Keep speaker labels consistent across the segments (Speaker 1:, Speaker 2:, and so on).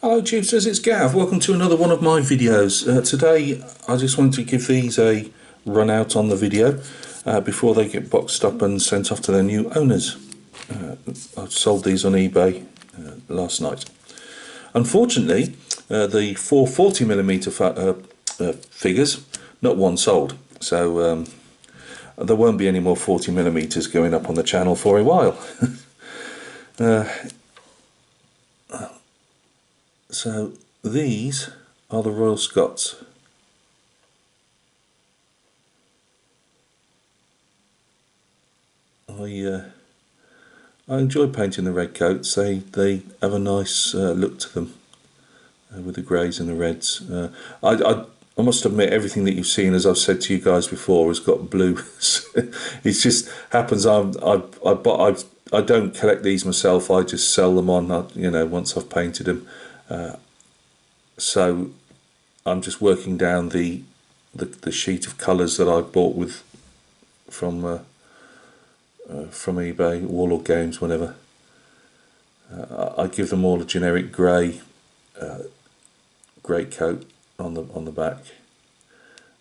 Speaker 1: Hello Tubesters, it's Gav. Welcome to another one of my videos. Today I just wanted to give these a run out on the video before they get boxed up and sent off to their new owners. I sold these on eBay last night. Unfortunately, the 440mm figures, not one sold, so there won't be any more 40mm going up on the channel for a while. So these are the Royal Scots. I enjoy painting the red coats. They have a nice look to them with the greys and the reds. I must admit, everything that you've seen, as I've said to you guys before, has got blue. It just happens. I don't collect these myself. I just sell them on. Once I've painted them. So I'm just working down the sheet of colours that I bought from eBay, Warlord games, whatever. I give them all a generic grey coat on the back,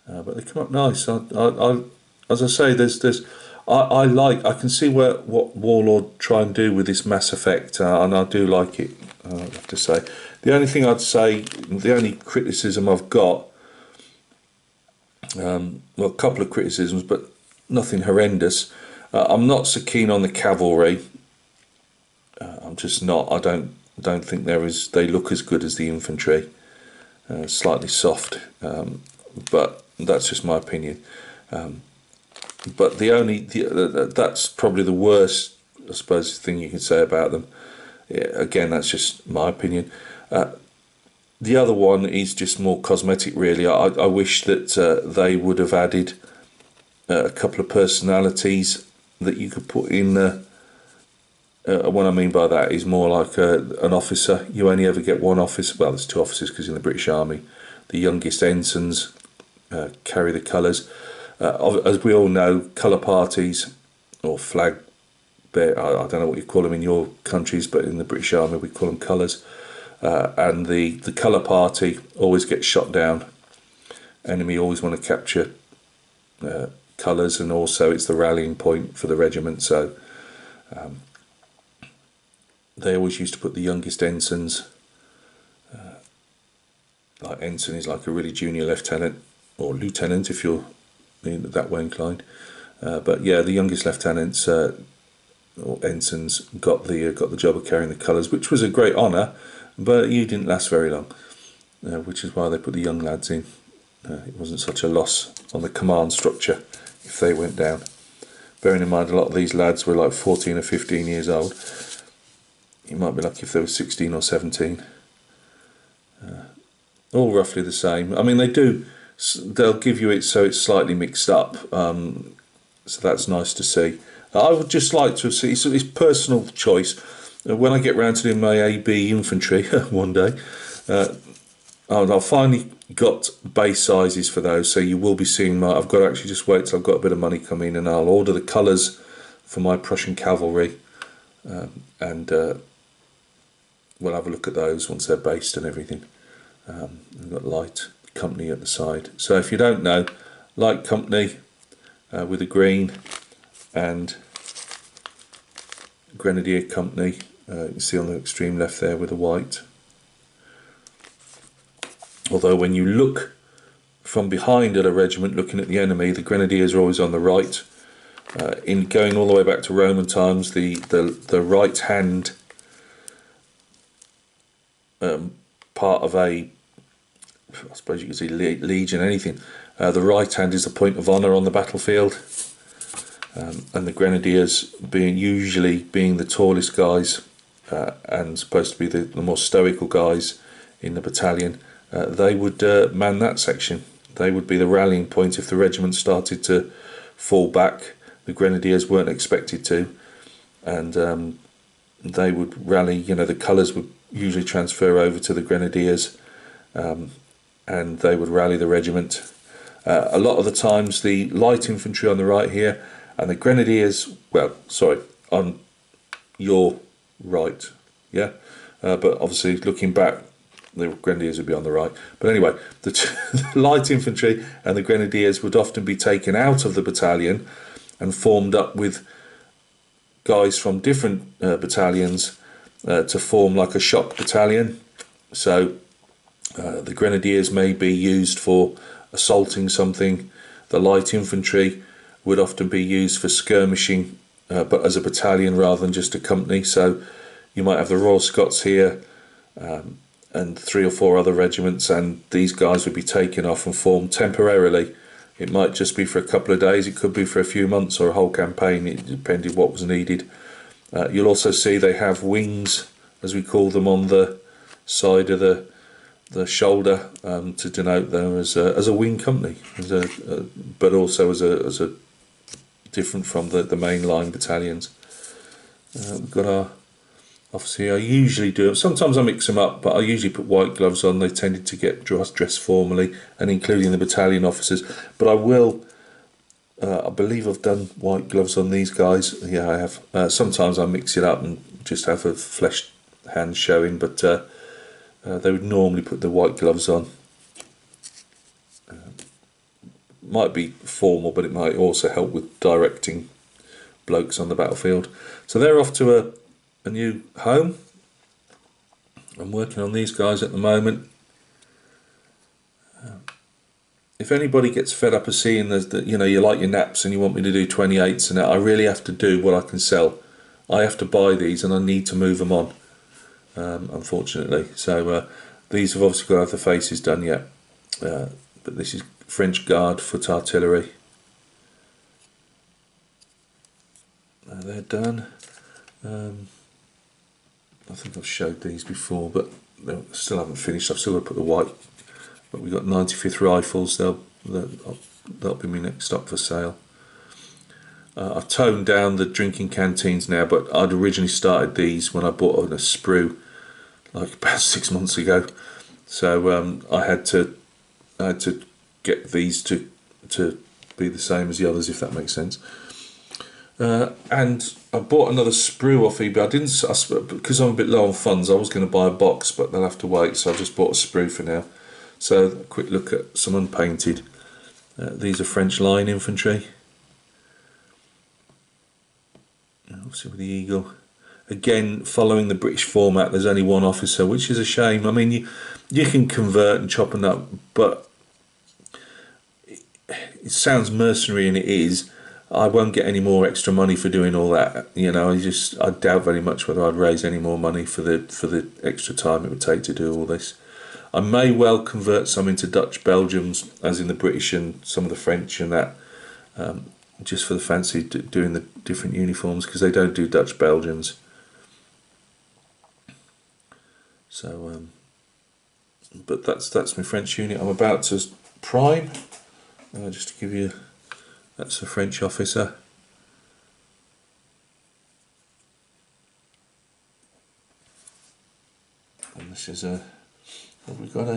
Speaker 1: but they come up nice. As I say, I can see what Warlord try and do with this Mass Effect, and I do like it. I have to say, the only thing I'd say, the only criticism I've got, well, a couple of criticisms, but nothing horrendous. I'm not so keen on the cavalry. I'm just not. I don't think they look as good as the infantry. Slightly soft, but that's just my opinion. But that's probably the worst, I suppose, thing you can say about them. Yeah, again, that's just my opinion. The other one is just more cosmetic, really. I wish that they would have added a couple of personalities that you could put in. What I mean by that is more like an officer. You only ever get one officer. Well, there's two officers because in the British Army, the youngest ensigns carry the colours. As we all know, colour parties or flag. I don't know what you call them in your countries, but in the British Army we call them colours. And the colour party always gets shot down. Enemy always want to capture colours, and also it's the rallying point for the regiment. So they always used to put the youngest ensigns. Like ensign is like a really junior lieutenant, or lieutenant if you're that way inclined. But yeah, the youngest lieutenants. Or ensigns got the job of carrying the colours, which was a great honour, but you didn't last very long, which is why they put the young lads in. It wasn't such a loss on the command structure if they went down. Bearing in mind a lot of these lads were like 14 or 15 years old. You might be lucky if they were 16 or 17. All roughly the same. I mean, they'll give you it so it's slightly mixed up, so that's nice to see. I would just like to see, so it's personal choice. When I get round to doing my AB infantry one day, I've finally got base sizes for those, so you will be seeing I've got to actually just wait till I've got a bit of money come in, and I'll order the colours for my Prussian cavalry, and we'll have a look at those once they're based and everything. We've got light company at the side. So if you don't know, light company with a green, and Grenadier company, you can see on the extreme left there with a white. Although when you look from behind at a regiment looking at the enemy, the Grenadiers are always on the right. In going all the way back to Roman times, the right hand part of I suppose you could say legion, anything. The right hand is the point of honour on the battlefield. And the Grenadiers usually being the tallest guys and supposed to be the more stoical guys in the battalion, they would man that section. They would be the rallying point if the regiment started to fall back. The Grenadiers weren't expected to, and they would rally. The colours would usually transfer over to the Grenadiers, and they would rally the regiment. A lot of the times the light infantry on the right here, and the Grenadiers, well, sorry, on your right, yeah, but obviously looking back The Grenadiers would be on the right. But anyway, the light infantry and the Grenadiers would often be taken out of the battalion and formed up with guys from different battalions to form like a shock battalion. So the Grenadiers may be used for assaulting something. The light infantry would often be used for skirmishing, but as a battalion rather than just a company. So you might have the Royal Scots here and 3 or 4 other regiments, and these guys would be taken off and formed temporarily. It might just be for a couple of days, it could be for a few months or a whole campaign, it depended what was needed. You'll also see they have wings, as we call them, on the side of the shoulder to denote them as a wing company, but also as a different from the main line battalions. We've got our obviously, I usually do, sometimes I mix them up, but I usually put white gloves on. They tended to get dressed formally, and including the battalion officers. But I will, I believe I've done white gloves on these guys. Yeah, I have. Sometimes I mix it up and just have a fleshed hand showing, but they would normally put the white gloves on. Might be formal, but it might also help with directing blokes on the battlefield. So they're off to a new home. I'm working on these guys at the moment. If anybody gets fed up of seeing you like your naps and you want me to do 28s and that, I really have to do what I can sell. I have to buy these and I need to move them on, unfortunately. So these have obviously got to have the faces done yet. But this is French Guard foot artillery. They're done. I think I've showed these before, but they still haven't finished. I've still got to put the white. But we've got 95th rifles. They'll be my next stop for sale. I've toned down the drinking canteens now, but I'd originally started these when I bought a sprue, like about 6 months ago. So I had to get these to be the same as the others, if that makes sense. And I bought another sprue off eBay. Because I'm a bit low on funds, I was going to buy a box, but they'll have to wait, so I've just bought a sprue for now. So a quick look at some unpainted. These are French line infantry. Obviously with the eagle. Again, following the British format, there's only one officer, which is a shame. I mean, you can convert and chop and up, but it sounds mercenary, and it is. I won't get any more extra money for doing all that. I doubt very much whether I'd raise any more money for the extra time it would take to do all this. I may well convert some into Dutch Belgiums, as in the British and some of the French and that, just for the fancy doing the different uniforms, because they don't do Dutch Belgians. So, but that's my French unit. I'm about to prime, just to give you. That's a French officer. And this is we've got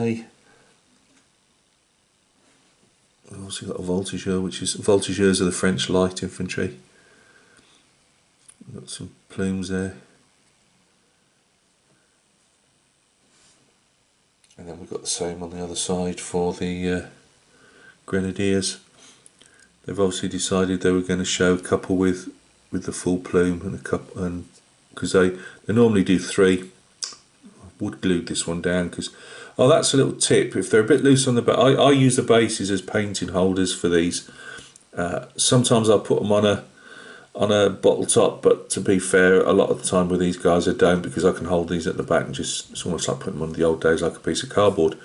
Speaker 1: also got a voltigeur, which is voltigeurs are the French light infantry. We've got some plumes there. And then we've got the same on the other side for the Grenadiers. They've obviously decided they were going to show a couple with the full plume and a couple, and because they normally do 3. I wood glued this one down because that's a little tip. If they're a bit loose on the back, I use the bases as painting holders for these. Sometimes I'll put them on a bottle top, but to be fair, a lot of the time with these guys I don't, because I can hold these at the back and it's almost like putting them on the old days like a piece of cardboard.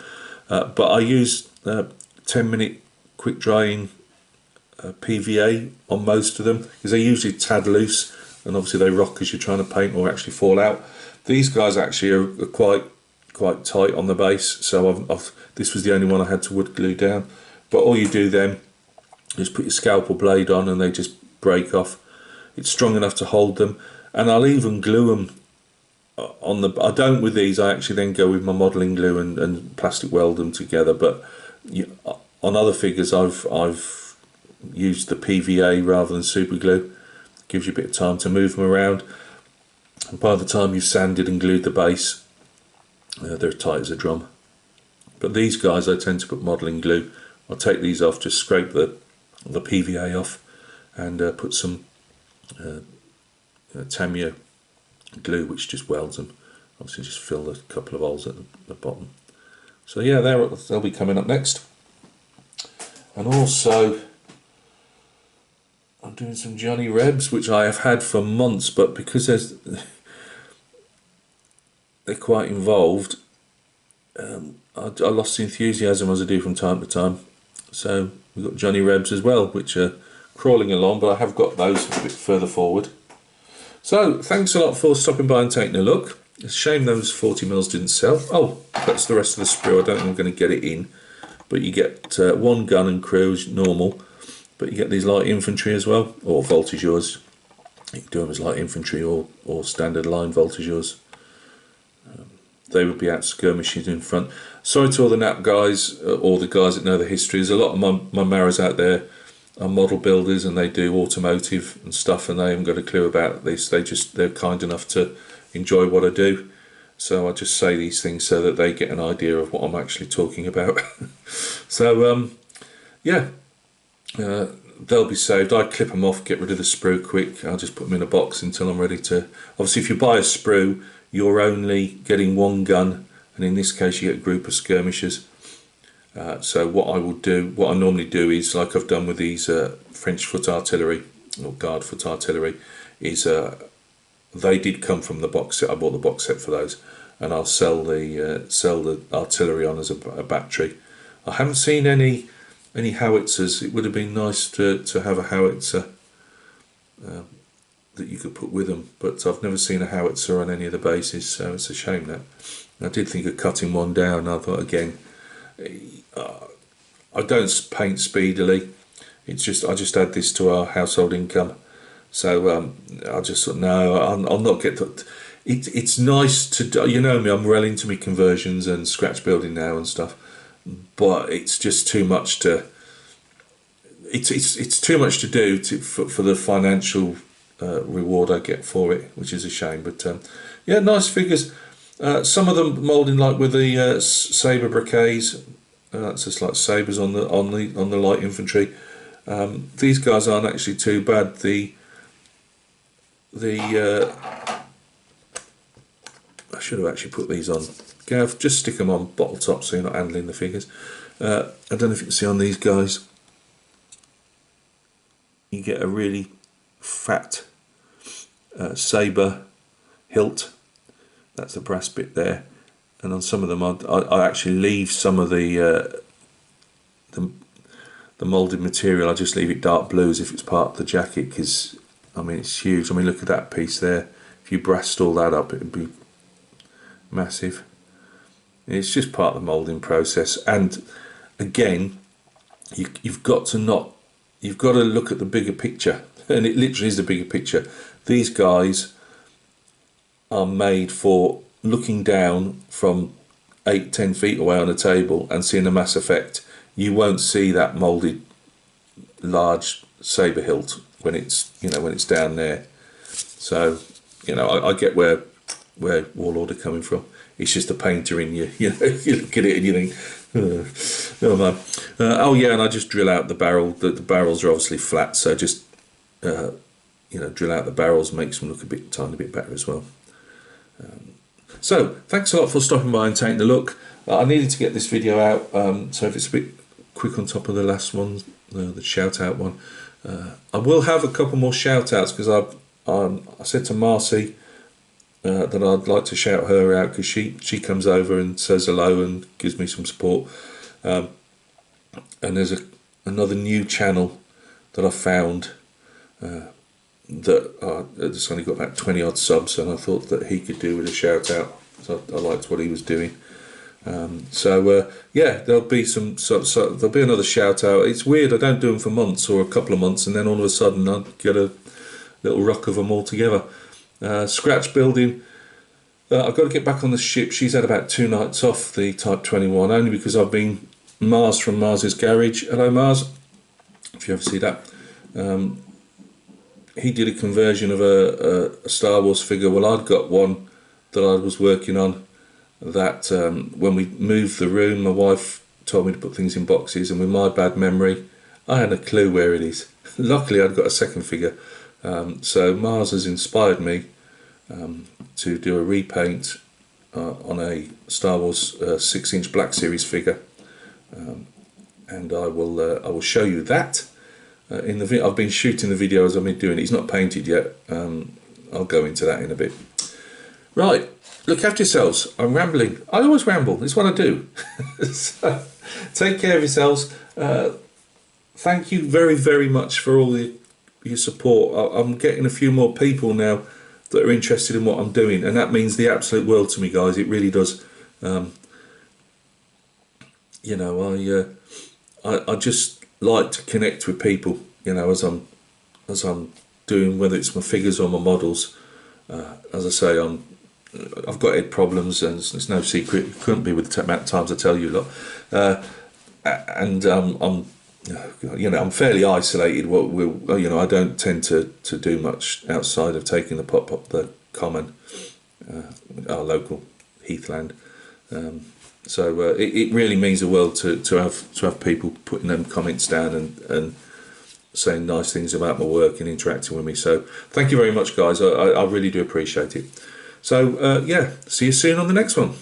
Speaker 1: But I use 10-minute quick drying PVA on most of them, because they're usually tad loose, and obviously they rock as you're trying to paint or actually fall out. These guys actually are quite tight on the base, so this was the only one I had to wood glue down. But all you do then is put your scalpel blade on and they just break off. It's strong enough to hold them, and I'll even glue them on the. I don't with these. I actually then go with my modelling glue and plastic weld them together. But on other figures, I've used the PVA rather than super glue. Gives you a bit of time to move them around, and by the time you've sanded and glued the base, They're tight as a drum. But these guys I tend to put modelling glue. I'll take these off, just scrape the PVA off, and put some Tamiya glue, which just welds them. Obviously just fill a couple of holes at the bottom. So yeah, they'll be coming up next. And also I'm doing some Johnny Rebs, which I have had for months, but because they're quite involved, I lost the enthusiasm as I do from time to time. So we've got Johnny Rebs as well, which are crawling along, but I have got those a bit further forward. So thanks a lot for stopping by and taking a look. It's a shame those 40mm didn't sell. Oh, that's the rest of the sprue. I don't think I'm going to get it in, but you get one gun and crew as normal, but you get these light infantry as well, or voltigeurs. You can do them as light infantry or standard line voltigeurs. They would be out skirmishing in front. Sorry to all the NAP guys, or the guys that know the history. There's a lot of my Maras out there are model builders, and they do automotive and stuff, and they haven't got a clue about this. They're kind enough to enjoy what I do, so I just say these things so that they get an idea of what I'm actually talking about. So yeah, they'll be saved. I clip them off, get rid of the sprue quick. I'll just put them in a box until I'm ready to. Obviously, if you buy a sprue, you're only getting one gun, and in this case you get a group of skirmishers. So what I normally do is, like I've done with these French foot artillery or guard foot artillery, is they did come from the box set. I bought the box set for those, and I'll sell the artillery on as a battery. I haven't seen any howitzers. It would have been nice to have a howitzer that you could put with them, but I've never seen a howitzer on any of the bases, so it's a shame that. I did think of cutting one down. I thought, again, I don't paint speedily. It's just I just add this to our household income. So I just thought, no, I'll not get that. It's nice to do, you know me, I'm well into my conversions and scratch building now and stuff, but it's just too much to. It's too much to do for the financial reward I get for it, which is a shame. But yeah, nice figures. Some of them moulding like with the sabre briquets. It's just like sabres on the light infantry. These guys aren't actually too bad. I should have actually put these on. Gav, just stick them on bottle top so you're not handling the figures. I don't know if you can see on these guys. You get a really fat sabre hilt. That's the brass bit there, and on some of them I actually leave some of the moulded material. I just leave it dark blue as if it's part of the jacket, because I mean it's huge. I mean, look at that piece there. If you brassed all that up, it would be massive. It's just part of the moulding process, and again, you've got to look at the bigger picture, and it literally is the bigger picture. These guys are made for looking down from 8-10 feet away on a table and seeing a mass effect. You won't see that moulded large sabre hilt when it's down there. So I get where Warlord are coming from. It's just a painter in you. You look at it and you think, oh man. Oh yeah, and I just drill out the barrel. The barrels are obviously flat, so just drill out the barrels, makes them look a tiny bit better as well. So thanks a lot for stopping by and taking a look. I needed to get this video out, so if it's a bit quick on top of the last one, the shout out one, I will have a couple more shout outs, because I said to Marcy that I'd like to shout her out, because she comes over and says hello and gives me some support, and there's another new channel that I found that it's only got about 20 odd subs, and I thought that he could do with a shout out, so I liked what he was doing. Yeah, there'll be there'll be another shout out. It's weird, I don't do them for months or a couple of months, and then all of a sudden I get a little ruck of them all together. Scratch building, I've got to get back on the ship. She's had about 2 nights off, the Type 21, only because I've been Mars from Mars's Garage. Hello Mars, if you ever see that. He did a conversion of a Star Wars figure. Well, I'd got one that I was working on, that when we moved the room, my wife told me to put things in boxes, and with my bad memory, I hadn't a clue where it is. Luckily, I'd got a second figure, so Mars has inspired me to do a repaint on a Star Wars 6-inch Black Series figure, and I will show you that in the video. I've been shooting the video as I've been doing it. It's not painted yet. I'll go into that in a bit. Right, look after yourselves. I'm rambling. I always ramble. It's what I do. So, take care of yourselves. Thank you very, very much for all your support. I'm getting a few more people now that are interested in what I'm doing, and that means the absolute world to me, guys. It really does. You know, I just like to connect with people, you know, as I'm doing, whether it's my figures or my models. As I say, I've got head problems, and it's no secret. It couldn't be with the amount of times I tell you lot. And I'm fairly isolated. I don't tend to do much outside of taking the pop up the common, our local heathland. So it really means the world to have people putting them comments down and saying nice things about my work and interacting with me. So thank you very much, guys. I really do appreciate it. So yeah, see you soon on the next one.